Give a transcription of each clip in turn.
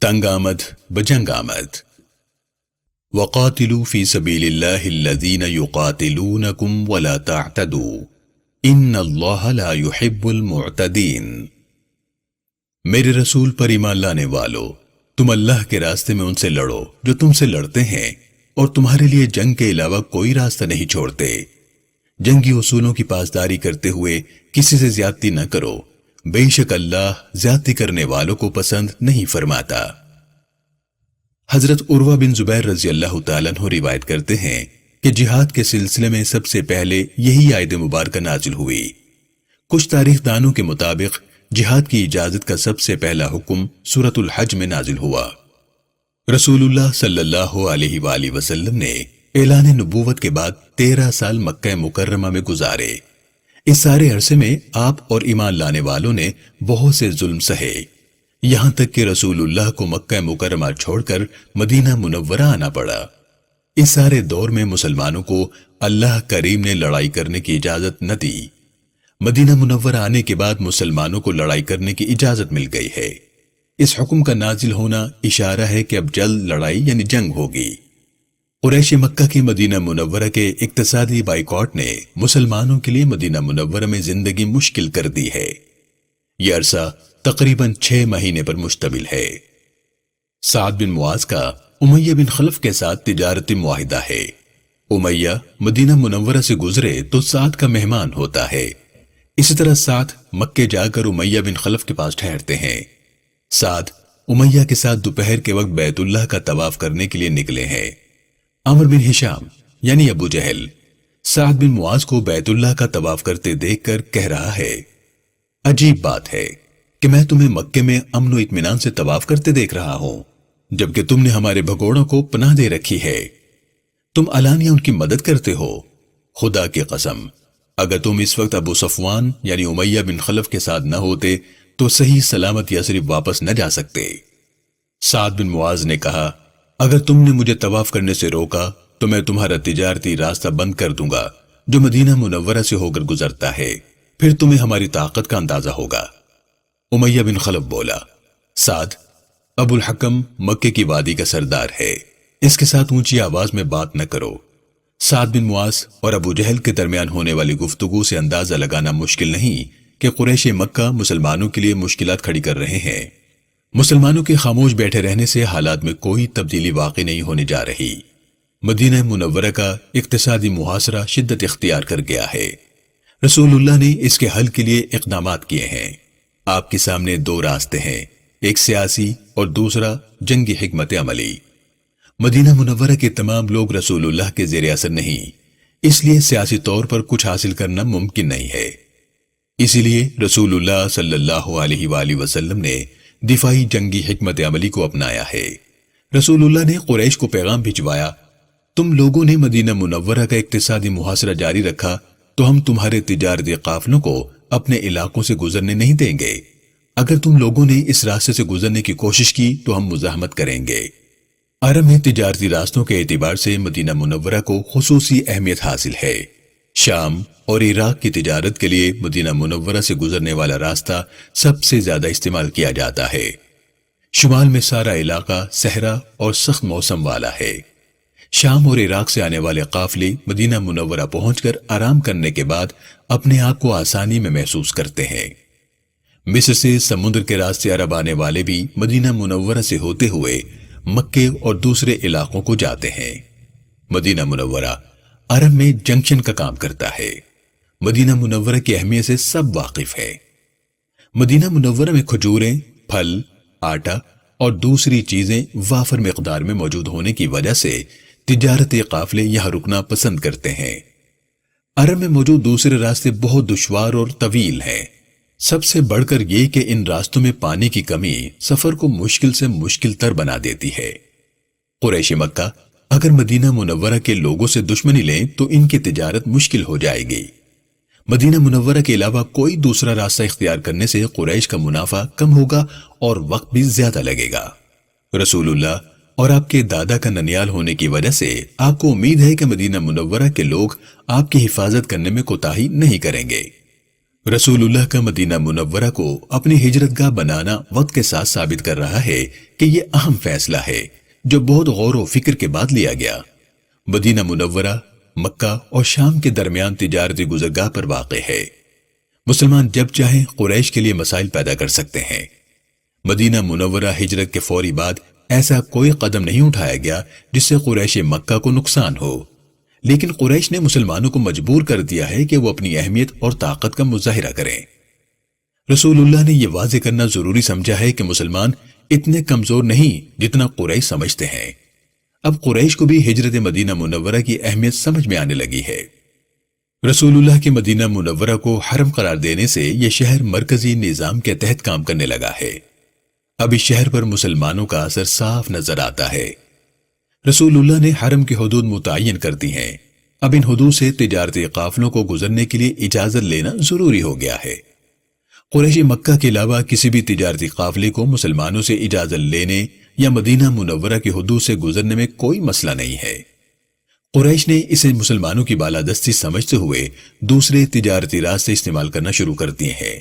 تنگ آمد بجنگ آمد۔ وَقَاتِلُوا فِي سَبِيلِ اللَّهِ الَّذِينَ يُقَاتِلُونَكُمْ وَلَا تَعْتَدُوا إِنَّ اللَّهَ لَا يُحِبُّ الْمُعْتَدِينَ۔ میرے رسول پر ایمان لانے والو، تم اللہ کے راستے میں ان سے لڑو جو تم سے لڑتے ہیں، اور تمہارے لیے جنگ کے علاوہ کوئی راستہ نہیں چھوڑتے۔ جنگی اصولوں کی پاسداری کرتے ہوئے کسی سے زیادتی نہ کرو، بے شک اللہ زیادتی کرنے والوں کو پسند نہیں فرماتا۔ حضرت عروہ بن زبیر رضی اللہ تعالیٰ عنہ روایت کرتے ہیں کہ جہاد کے سلسلے میں سب سے پہلے یہی آیت مبارکہ نازل ہوئی۔ کچھ تاریخ دانوں کے مطابق جہاد کی اجازت کا سب سے پہلا حکم سورۃ الحج میں نازل ہوا۔ رسول اللہ صلی اللہ علیہ وآلہ وسلم نے اعلان نبوت کے بعد 13 سال مکہ مکرمہ میں گزارے۔ اس سارے عرصے میں آپ اور ایمان لانے والوں نے بہت سے ظلم سہے، یہاں تک کہ رسول اللہ کو مکہ مکرمہ چھوڑ کر مدینہ منورہ آنا پڑا۔ اس سارے دور میں مسلمانوں کو اللہ کریم نے لڑائی کرنے کی اجازت نہ دی۔ مدینہ منورہ آنے کے بعد مسلمانوں کو لڑائی کرنے کی اجازت مل گئی ہے۔ اس حکم کا نازل ہونا اشارہ ہے کہ اب جلد لڑائی یعنی جنگ ہوگی۔ قریش مکہ کی مدینہ منورہ کے اقتصادی بائیکاٹ نے مسلمانوں کے لیے مدینہ منورہ میں زندگی مشکل کر دی ہے۔ یہ عرصہ تقریباً 6 مہینے پر مشتمل ہے۔ سعد بن معاذ کا امیہ بن خلف کے ساتھ تجارتی معاہدہ ہے۔ امیہ مدینہ منورہ سے گزرے تو سعد کا مہمان ہوتا ہے۔ اسی طرح سعد مکے جا کر امیہ بن خلف کے پاس ٹھہرتے ہیں۔ سعد امیہ کے ساتھ دوپہر کے وقت بیت اللہ کا طواف کرنے کے لیے نکلے ہیں۔ عمر بن ہشام یعنی ابو جہل سعد بن معاذ کو بیت اللہ کا طواف کرتے دیکھ کر کہہ رہا ہے، عجیب بات ہے کہ میں تمہیں مکے میں امن و اطمینان سے طواف کرتے دیکھ رہا ہوں، جبکہ تم نے ہمارے بھگوڑوں کو پناہ دے رکھی ہے۔ تم علانیہ ان کی مدد کرتے ہو۔ خدا کی قسم، اگر تم اس وقت ابو صفوان یعنی امیہ بن خلف کے ساتھ نہ ہوتے تو صحیح سلامت یثرب واپس نہ جا سکتے۔ سعد بن معاذ نے کہا، اگر تم نے مجھے طواف کرنے سے روکا تو میں تمہارا تجارتی راستہ بند کر دوں گا جو مدینہ منورہ سے ہو کر گزرتا ہے، پھر تمہیں ہماری طاقت کا اندازہ ہوگا۔ امیہ بن خلف بولا، سعد، ابو الحکم مکے کی وادی کا سردار ہے، اس کے ساتھ اونچی آواز میں بات نہ کرو۔ سعد بن معاذ اور ابو جہل کے درمیان ہونے والی گفتگو سے اندازہ لگانا مشکل نہیں کہ قریش مکہ مسلمانوں کے لیے مشکلات کھڑی کر رہے ہیں۔ مسلمانوں کے خاموش بیٹھے رہنے سے حالات میں کوئی تبدیلی واقع نہیں ہونے جا رہی۔ مدینہ منورہ کا اقتصادی محاصرہ شدت اختیار کر گیا ہے۔ رسول اللہ نے اس کے حل کے لیے اقدامات کیے ہیں۔ آپ کے سامنے 2 راستے ہیں، ایک سیاسی اور دوسرا جنگی حکمت عملی۔ مدینہ منورہ کے تمام لوگ رسول اللہ کے زیر اثر نہیں، اس لیے سیاسی طور پر کچھ حاصل کرنا ممکن نہیں ہے۔ اسی لیے رسول اللہ صلی اللہ علیہ وآلہ وسلم نے دفاعی جنگی حکمت عملی کو اپنایا ہے۔ رسول اللہ نے قریش کو پیغام بھجوایا، تم لوگوں نے مدینہ منورہ کا اقتصادی محاصرہ جاری رکھا تو ہم تمہارے تجارتی قافلوں کو اپنے علاقوں سے گزرنے نہیں دیں گے۔ اگر تم لوگوں نے اس راستے سے گزرنے کی کوشش کی تو ہم مزاحمت کریں گے۔ عرب میں تجارتی راستوں کے اعتبار سے مدینہ منورہ کو خصوصی اہمیت حاصل ہے۔ شام اور عراق کی تجارت کے لیے مدینہ منورہ سے گزرنے والا راستہ سب سے زیادہ استعمال کیا جاتا ہے۔ شمال میں سارا علاقہ صحرا اور سخت موسم والا ہے۔ شام اور عراق سے آنے والے قافلے مدینہ منورہ پہنچ کر آرام کرنے کے بعد اپنے آپ کو آسانی میں محسوس کرتے ہیں۔ مصر سے سمندر کے راستے عرب آنے والے بھی مدینہ منورہ سے ہوتے ہوئے مکے اور دوسرے علاقوں کو جاتے ہیں۔ مدینہ منورہ عرب میں جنکشن کا کام کرتا ہے۔ مدینہ منورہ کی اہمیت سے سب واقف ہے۔ مدینہ منورہ میں کھجوریں، پھل، آٹا اور دوسری چیزیں وافر مقدار میں موجود ہونے کی وجہ سے تجارتی قافلے یہاں رکنا پسند کرتے ہیں۔ عرب میں موجود دوسرے راستے بہت دشوار اور طویل ہیں۔ سب سے بڑھ کر یہ کہ ان راستوں میں پانی کی کمی سفر کو مشکل سے مشکل تر بنا دیتی ہے۔ قریش مکہ اگر مدینہ منورہ کے لوگوں سے دشمنی لیں تو ان کی تجارت مشکل ہو جائے گی۔ مدینہ منورہ کے علاوہ کوئی دوسرا راستہ اختیار کرنے سے قریش کا منافع کم ہوگا اور وقت بھی زیادہ لگے گا۔ رسول اللہ اور آپ کے دادا کا ننیال ہونے کی وجہ سے آپ کو امید ہے کہ مدینہ منورہ کے لوگ آپ کی حفاظت کرنے میں کوتاہی نہیں کریں گے۔ رسول اللہ کا مدینہ منورہ کو اپنی ہجرت گاہ بنانا وقت کے ساتھ ثابت کر رہا ہے کہ یہ اہم فیصلہ ہے جو بہت غور و فکر کے بعد لیا گیا۔ مدینہ منورہ مکہ اور شام کے درمیان تجارتی گزرگاہ پر واقع ہے۔ مسلمان جب چاہیں قریش کے لیے مسائل پیدا کر سکتے ہیں۔ مدینہ منورہ ہجرت کے فوری بعد ایسا کوئی قدم نہیں اٹھایا گیا جس سے قریش مکہ کو نقصان ہو، لیکن قریش نے مسلمانوں کو مجبور کر دیا ہے کہ وہ اپنی اہمیت اور طاقت کا مظاہرہ کریں۔ رسول اللہ نے یہ واضح کرنا ضروری سمجھا ہے کہ مسلمان اتنے کمزور نہیں جتنا قریش سمجھتے ہیں۔ اب قریش کو بھی ہجرت مدینہ منورہ کی اہمیت سمجھ میں آنے لگی ہے۔ رسول اللہ کے مدینہ منورہ کو حرم قرار دینے سے یہ شہر مرکزی نظام کے تحت کام کرنے لگا ہے۔ اب اس شہر پر مسلمانوں کا اثر صاف نظر آتا ہے۔ رسول اللہ نے حرم کی حدود متعین کر دی ہیں۔ اب ان حدود سے تجارتی قافلوں کو گزرنے کے لیے اجازت لینا ضروری ہو گیا ہے۔ قریش مکہ کے علاوہ کسی بھی تجارتی قافلے کو مسلمانوں سے اجازت لینے یا مدینہ منورہ کی حدود سے گزرنے میں کوئی مسئلہ نہیں ہے۔ قریش نے اسے مسلمانوں کی بالادستی سمجھتے ہوئے دوسرے تجارتی راستے استعمال کرنا شروع کر دیے ہیں۔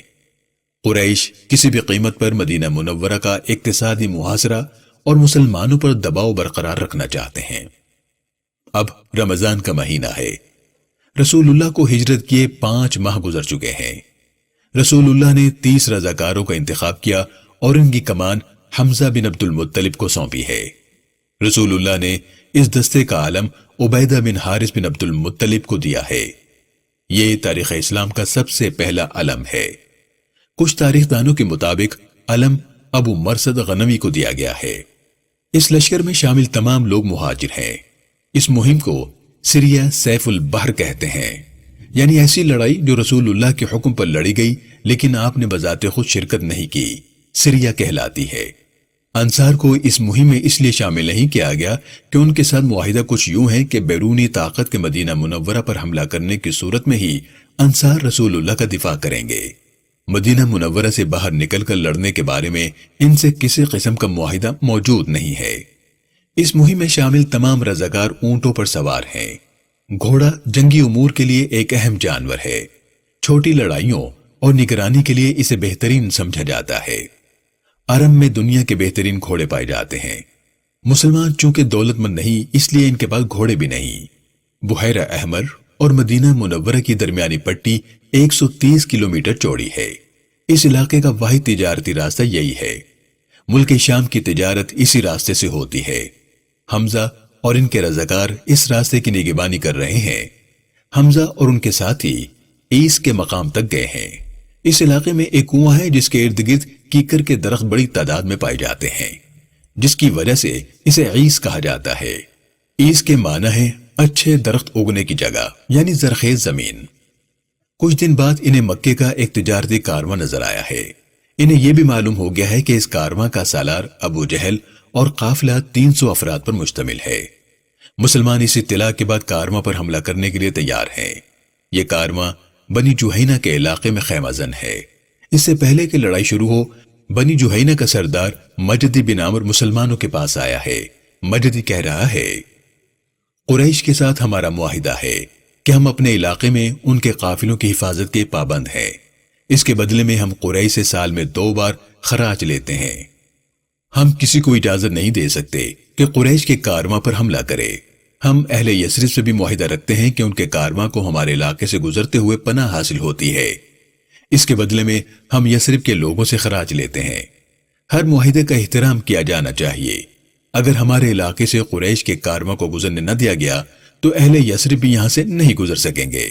قریش کسی بھی قیمت پر مدینہ منورہ کا اقتصادی محاصرہ اور مسلمانوں پر دباؤ برقرار رکھنا چاہتے ہیں۔ اب رمضان کا مہینہ ہے۔ رسول اللہ کو ہجرت کیے 5 ماہ گزر چکے ہیں۔ رسول اللہ نے 30 رضاکاروں کا انتخاب کیا اور ان کی کمان حمزہ بن عبد المطلب کو سونپی ہے۔ رسول اللہ نے اس دستے کا علم عبیدہ بن حارث بن عبد المطلب کو دیا ہے۔ یہ تاریخ اسلام کا سب سے پہلا علم ہے۔ کچھ تاریخ دانوں کے مطابق علم ابو مرثد غنوی کو دیا گیا ہے۔ اس لشکر میں شامل تمام لوگ مہاجر ہیں۔ اس مہم کو سریہ سیف البحر کہتے ہیں، یعنی ایسی لڑائی جو رسول اللہ کے حکم پر لڑی گئی لیکن آپ نے بذات خود شرکت نہیں کی، سریہ کہلاتی ہے۔ انصار کو اس مہم میں اس لیے شامل نہیں کیا گیا کہ ان کے ساتھ معاہدہ کچھ یوں ہے کہ بیرونی طاقت کے مدینہ منورہ پر حملہ کرنے کی صورت میں ہی انصار رسول اللہ کا دفاع کریں گے۔ مدینہ منورہ سے باہر نکل کر لڑنے کے بارے میں ان سے کسی قسم کا معاہدہ موجود نہیں ہے۔ اس مہم میں شامل تمام رضاکار اونٹوں پر سوار ہیں۔ گھوڑا جنگی امور کے لیے ایک اہم جانور ہے۔ چھوٹی لڑائیوں اور نگرانی کے لیے اسے بہترین سمجھا جاتا ہے۔ عرب میں دنیا کے بہترین گھوڑے پائے جاتے ہیں۔ مسلمان چونکہ دولت مند نہیں، اس لیے ان کے پاس گھوڑے بھی نہیں۔ بحیرہ احمر اور مدینہ منورہ کی درمیانی پٹی 130 کلومیٹر چوڑی ہے۔ اس علاقے کا واحد تجارتی راستہ یہی ہے۔ ملک شام کی تجارت اسی راستے سے ہوتی ہے۔ حمزہ اور ان کے رضاکار اس راستے کی نگہبانی کر رہے ہیں۔ حمزہ اور ان کے ساتھی عیس کے مقام تک گئے ہیں۔ اس علاقے میں ایک کنواں ہے جس کے ارد گرد کیکر کے درخت بڑی تعداد میں پائے جاتے ہیں، جس کی وجہ سے اسے عیس کہا جاتا ہے۔ عیس کے معنی ہے اچھے درخت اگنے کی جگہ، یعنی زرخیز زمین۔ کچھ دن بعد انہیں مکے کا ایک تجارتی کارواں نظر آیا ہے۔ انہیں یہ بھی معلوم ہو گیا ہے کہ اس کارواں کا سالار ابو جہل اور قافلہ 300 افراد پر مشتمل ہے۔ مسلمان اس اطلاع کے بعد کارواں پر حملہ کرنے کے لیے تیار ہیں۔ یہ کارواں بنی جوہینہ کے علاقے میں خیمہ زن ہے۔ اس سے پہلے کہ لڑائی شروع ہو، بنی جوہینہ کا سردار مجدی بن عامر مسلمانوں کے پاس آیا ہے۔ مجدی کہہ رہا ہے، قریش کے ساتھ ہمارا معاہدہ ہے کہ ہم اپنے علاقے میں ان کے قافلوں کی حفاظت کے پابند ہیں۔ اس کے بدلے میں ہم قریش سے سال میں 2 بار خراج لیتے ہیں۔ ہم کسی کو اجازت نہیں دے سکتے کہ قریش کے کارواں پر حملہ کرے۔ ہم اہل یثرب سے بھی معاہدہ رکھتے ہیں کہ ان کے کارواں کو ہمارے علاقے سے گزرتے ہوئے پناہ حاصل ہوتی ہے۔ اس کے بدلے میں ہم یثرب کے لوگوں سے خراج لیتے ہیں۔ ہر معاہدے کا احترام کیا جانا چاہیے۔ اگر ہمارے علاقے سے قریش کے کارواں کو گزرنے نہ دیا گیا تو اہل یثرب بھی یہاں سے نہیں گزر سکیں گے۔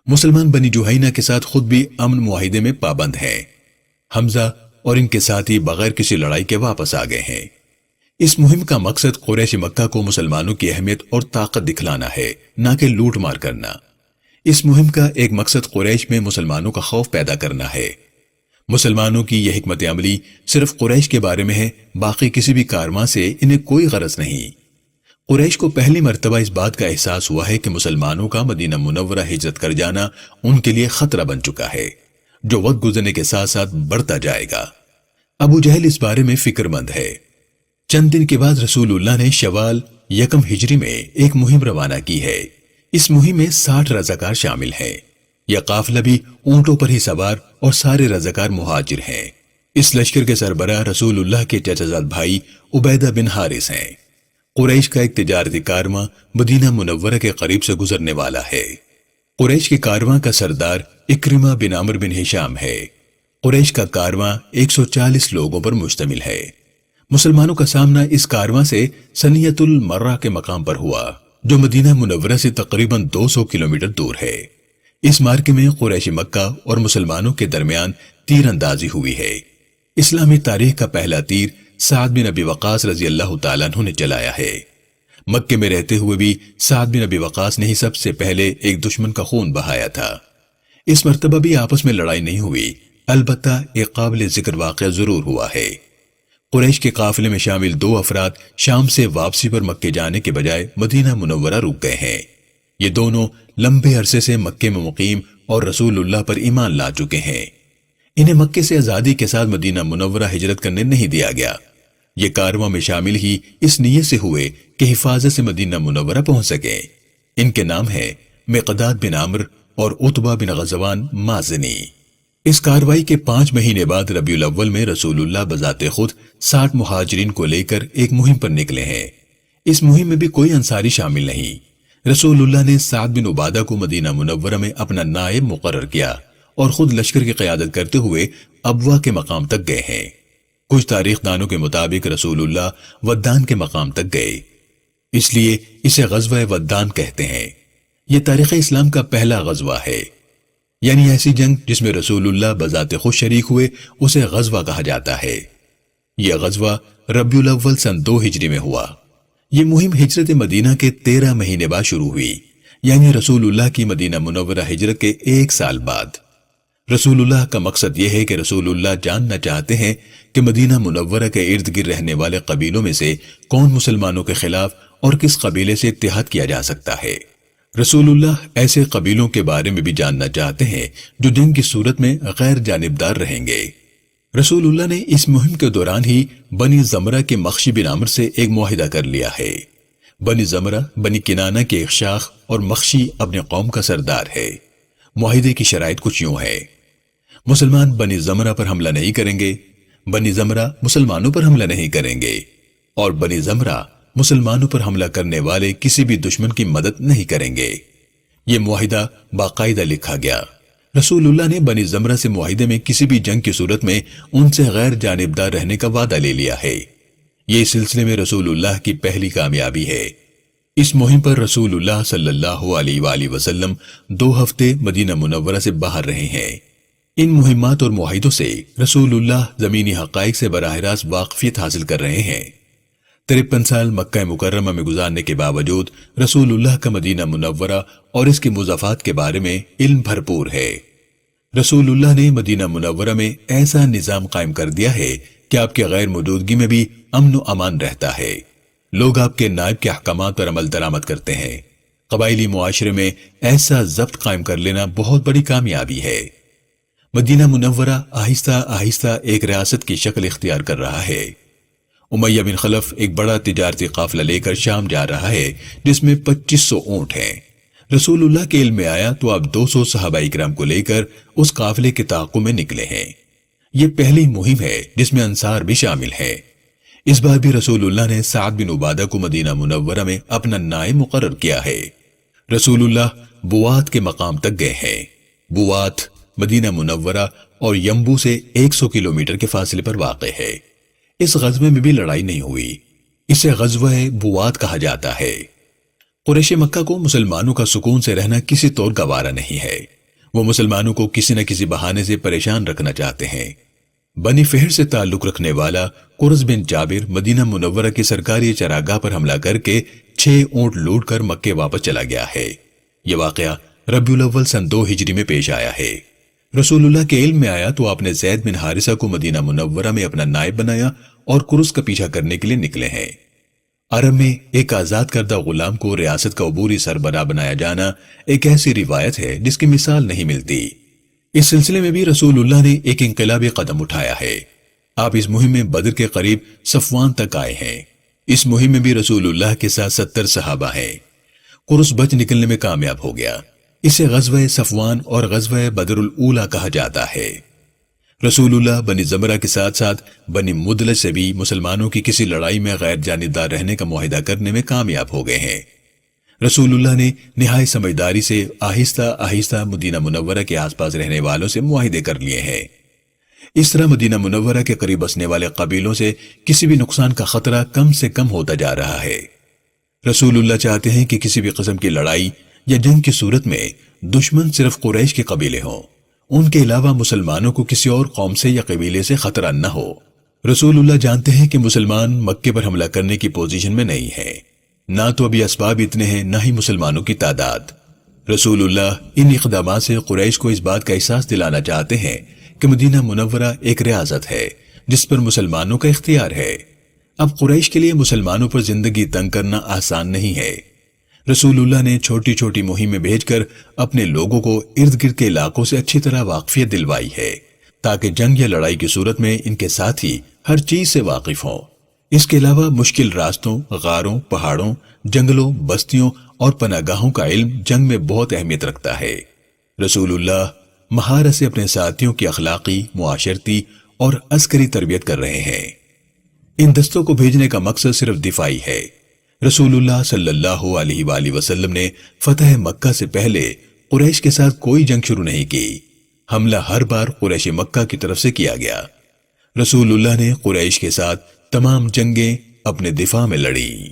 مسلمان بنی جوہینہ کے ساتھ خود بھی امن معاہدے میں پابند ہیں۔ حمزہ اور ان کے ساتھی بغیر کسی لڑائی کے واپس آ گئے ہیں۔ اس مہم کا مقصد قریش مکہ کو مسلمانوں کی اہمیت اور طاقت دکھلانا ہے، نہ کہ لوٹ مار کرنا۔ اس مہم کا ایک مقصد قریش میں مسلمانوں کا خوف پیدا کرنا ہے۔ مسلمانوں کی یہ حکمت عملی صرف قریش کے بارے میں ہے، باقی کسی بھی کارواں سے انہیں کوئی غرض نہیں۔ قریش کو پہلی مرتبہ اس بات کا احساس ہوا ہے کہ مسلمانوں کا مدینہ منورہ ہجرت کر جانا ان کے لیے خطرہ بن چکا ہے، جو وقت گزرنے کے ساتھ ساتھ بڑھتا جائے گا۔ ابو جہل اس بارے میں فکر مند ہے۔ چند دن کے بعد رسول اللہ نے شوال 1 ہجری میں ایک مہم روانہ کی ہے۔ اس مہم میں 60 رضاکار شامل ہیں۔ یہ قافلہ بھی اونٹوں پر ہی سوار اور سارے رضاکار مہاجر ہیں۔ اس لشکر کے سربراہ رسول اللہ کے چچا زاد بھائی عبیدہ بن حارث ہیں۔ قریش کا ایک تجارتی کارواں مدینہ منورہ کے قریب سے گزرنے والا ہے۔ قریش کے کارواں کا سردار اکرمہ بن عمرو بن ہشام ہے۔ قریش کا کارواں 140 لوگوں پر مشتمل ہے۔ مسلمانوں کا سامنا اس کارواں سے سنیت المرہ کے مقام پر ہوا، جو مدینہ منورہ سے تقریباً 200 کلومیٹر دور ہے۔ اس مارکے میں قریش مکہ اور مسلمانوں کے درمیان تیر اندازی ہوئی ہے۔ اسلامی تاریخ کا پہلا تیر سعد بن ابی وقاص رضی اللہ تعالیٰ عنہ نے چلایا ہے۔ مکے میں رہتے ہوئے بھی سعد بن ابی وقاص نے ہی سب سے پہلے ایک دشمن کا خون بہایا تھا۔ اس مرتبہ بھی آپس میں لڑائی نہیں ہوئی، البتہ ایک قابل ذکر واقعہ ضرور ہوا ہے۔ قریش کے قافلے میں شامل 2 افراد شام سے واپسی پر مکے جانے کے بجائے مدینہ منورہ رک گئے ہیں۔ یہ دونوں لمبے عرصے سے مکے میں مقیم اور رسول اللہ پر ایمان لا چکے ہیں۔ انہیں مکے سے آزادی کے ساتھ مدینہ منورہ ہجرت کرنے نہیں دیا گیا۔ یہ کارواں میں شامل ہی اس نیت سے ہوئے کہ حفاظت سے مدینہ منورہ پہنچ سکیں۔ ان کے نام ہیں مقداد بن عامر اور عتبہ بن غزوان مازنی۔ اس کاروائی کے 5 مہینے بعد ربیع الاول میں رسول اللہ بذات خود 60 مہاجرین کو لے کر ایک مہم پر نکلے ہیں۔ اس مہم میں بھی کوئی انصاری شامل نہیں۔ رسول اللہ نے سعد بن عبادہ کو مدینہ منورہ میں اپنا نائب مقرر کیا اور خود لشکر کی قیادت کرتے ہوئے ابوا کے مقام تک گئے ہیں۔ کچھ تاریخ دانوں کے مطابق رسول اللہ ودان کے مقام تک گئے، اس لیے اسے غزوہ ودان کہتے ہیں۔ یہ تاریخ اسلام کا پہلا غزوہ ہے، یعنی ایسی جنگ جس میں رسول اللہ بذات خود شریک ہوئے اسے غزوہ کہا جاتا ہے۔ یہ غزوہ ربیع الاول سن 2 ہجری میں ہوا۔ یہ مہم ہجرت مدینہ کے 13 مہینے بعد شروع ہوئی، یعنی رسول اللہ کی مدینہ منورہ ہجرت کے 1 سال بعد۔ رسول اللہ کا مقصد یہ ہے کہ رسول اللہ جاننا چاہتے ہیں کہ مدینہ منورہ کے ارد گرد رہنے والے قبیلوں میں سے کون مسلمانوں کے خلاف اور کس قبیلے سے اتحاد کیا جا سکتا ہے۔ رسول اللہ ایسے قبیلوں کے بارے میں بھی جاننا چاہتے ہیں جو جنگ کی صورت میں غیر جانبدار رہیں گے۔ رسول اللہ نے اس مہم کے دوران ہی بنی زمرہ کے مخشی بن عامر سے ایک معاہدہ کر لیا ہے۔ بنی زمرہ بنی کنانہ کے ایک شاخ اور مخشی اپنے قوم کا سردار ہے۔ معاہدے کی شرائط کچھ یوں ہے: مسلمان بنی زمرہ پر حملہ نہیں کریں گے، بنی زمرہ مسلمانوں پر حملہ نہیں کریں گے، اور بنی زمرہ مسلمانوں پر حملہ کرنے والے کسی بھی دشمن کی مدد نہیں کریں گے۔ یہ معاہدہ باقاعدہ لکھا گیا۔ رسول اللہ نے بنی زمرہ سے معاہدے میں کسی بھی جنگ کی صورت میں ان سے غیر جانبدار رہنے کا وعدہ لے لیا ہے۔ یہ اس سلسلے میں رسول اللہ کی پہلی کامیابی ہے۔ اس مہم پر رسول اللہ صلی اللہ علیہ وآلہ وسلم 2 ہفتے مدینہ منورہ سے باہر رہے ہیں۔ ان مہمات اور معاہدوں سے رسول اللہ زمینی حقائق سے براہ راست واقفیت حاصل کر رہے ہیں۔ 53 سال مکہ مکرمہ میں گزارنے کے باوجود رسول اللہ کا مدینہ منورہ اور اس کے مضافات کے بارے میں علم بھرپور ہے۔ رسول اللہ نے مدینہ منورہ میں ایسا نظام قائم کر دیا ہے کہ آپ کے غیر موجودگی میں بھی امن و امان رہتا ہے۔ لوگ آپ کے نائب کے احکامات پر عمل درآمد کرتے ہیں۔ قبائلی معاشرے میں ایسا ضبط قائم کر لینا بہت بڑی کامیابی ہے۔ مدینہ منورہ آہستہ آہستہ ایک ریاست کی شکل اختیار کر رہا ہے۔ امیہ بن خلف ایک بڑا تجارتی قافلہ لے کر شام جا رہا ہے، جس میں 2500 اونٹ ہیں۔ رسول اللہ کے علم میں آیا تو آپ 200 صحابہ اکرام کو لے کر اس قافلے کے تعاقب میں نکلے ہیں۔ یہ پہلی مہم ہے جس میں انصار بھی شامل ہے۔ اس بار بھی رسول اللہ نے سعد بن عبادہ کو مدینہ منورہ میں اپنا نائب مقرر کیا ہے۔ رسول اللہ بوات کے مقام تک گئے ہیں۔ بوات مدینہ منورہ اور یمبو سے 100 کلومیٹر کے فاصلے پر واقع ہے۔ اس غزوے میں بھی لڑائی نہیں ہوئی، اسے غزوہ بوات کہا جاتا ہے۔ قریش مکہ کو مسلمانوں کا سکون سے رہنا کسی طور گوارا نہیں ہے۔ وہ مسلمانوں کو کسی نہ کسی بہانے سے پریشان رکھنا چاہتے ہیں۔ بنی فہر سے تعلق رکھنے والا قرظ بن جابر مدینہ منورہ کی سرکاری چراگاہ پر حملہ کر کے 6 اونٹ لوٹ کر مکے واپس چلا گیا ہے۔ یہ واقعہ ربیع الاول سن 2 ہجری میں پیش آیا ہے۔ رسول اللہ کے علم میں آیا تو آپ نے زید بن حارثہ کو مدینہ منورہ میں اپنا نائب بنایا اور قرظ کا پیچھا کرنے کے لیے نکلے ہیں۔ عرب میں ایک آزاد کردہ غلام کو ریاست کا عبوری سربراہ بنایا جانا ایک ایسی روایت ہے جس کی مثال نہیں ملتی۔ اس سلسلے میں بھی رسول اللہ نے ایک انقلابی قدم اٹھایا ہے۔ آپ اس مہم میں بدر کے قریب صفوان تک آئے ہیں۔ اس مہم میں بھی رسول اللہ کے ساتھ 70 صحابہ ہیں۔ قرظ بچ نکلنے میں کامیاب ہو گیا۔ اسے غزوہ صفوان اور غزوہ بدر الاولی کہا جاتا ہے۔ رسول اللہ بنی زمرہ کے ساتھ ساتھ بنی مدلج سے بھی مسلمانوں کی کسی لڑائی میں غیر جانبدار رہنے کا معاہدہ کرنے میں کامیاب ہو گئے ہیں۔ رسول اللہ نے نہایت سمجھداری سے آہستہ آہستہ مدینہ منورہ کے آس پاس رہنے والوں سے معاہدے کر لیے ہیں۔ اس طرح مدینہ منورہ کے قریب بسنے والے قبیلوں سے کسی بھی نقصان کا خطرہ کم سے کم ہوتا جا رہا ہے۔ رسول اللہ چاہتے ہیں کہ کسی بھی قسم کی لڑائی یا جنگ کی صورت میں دشمن صرف قریش کے قبیلے ہوں، ان کے علاوہ مسلمانوں کو کسی اور قوم سے یا قبیلے سے خطرہ نہ ہو۔ رسول اللہ جانتے ہیں کہ مسلمان مکے پر حملہ کرنے کی پوزیشن میں نہیں ہیں، نہ تو ابھی اسباب اتنے ہیں نہ ہی مسلمانوں کی تعداد۔ رسول اللہ ان اقدامات سے قریش کو اس بات کا احساس دلانا چاہتے ہیں کہ مدینہ منورہ ایک ریاست ہے جس پر مسلمانوں کا اختیار ہے۔ اب قریش کے لیے مسلمانوں پر زندگی تنگ کرنا آسان نہیں ہے۔ رسول اللہ نے چھوٹی چھوٹی مہمیں بھیج کر اپنے لوگوں کو ارد گرد کے علاقوں سے اچھی طرح واقفیت دلوائی ہے تاکہ جنگ یا لڑائی کی صورت میں ان کے ساتھی ہر چیز سے واقف ہوں۔ اس کے علاوہ مشکل راستوں، غاروں، پہاڑوں، جنگلوں، بستیوں اور پناہ گاہوں کا علم جنگ میں بہت اہمیت رکھتا ہے۔ رسول اللہ مہارت سے اپنے ساتھیوں کی اخلاقی، معاشرتی اور عسکری تربیت کر رہے ہیں۔ ان دستوں کو بھیجنے کا مقصد صرف دفاعی ہے۔ رسول اللہ صلی اللہ علیہ وآلہ وسلم نے فتح مکہ سے پہلے قریش کے ساتھ کوئی جنگ شروع نہیں کی۔ حملہ ہر بار قریش مکہ کی طرف سے کیا گیا۔ رسول اللہ نے قریش کے ساتھ تمام جنگیں اپنے دفاع میں لڑی۔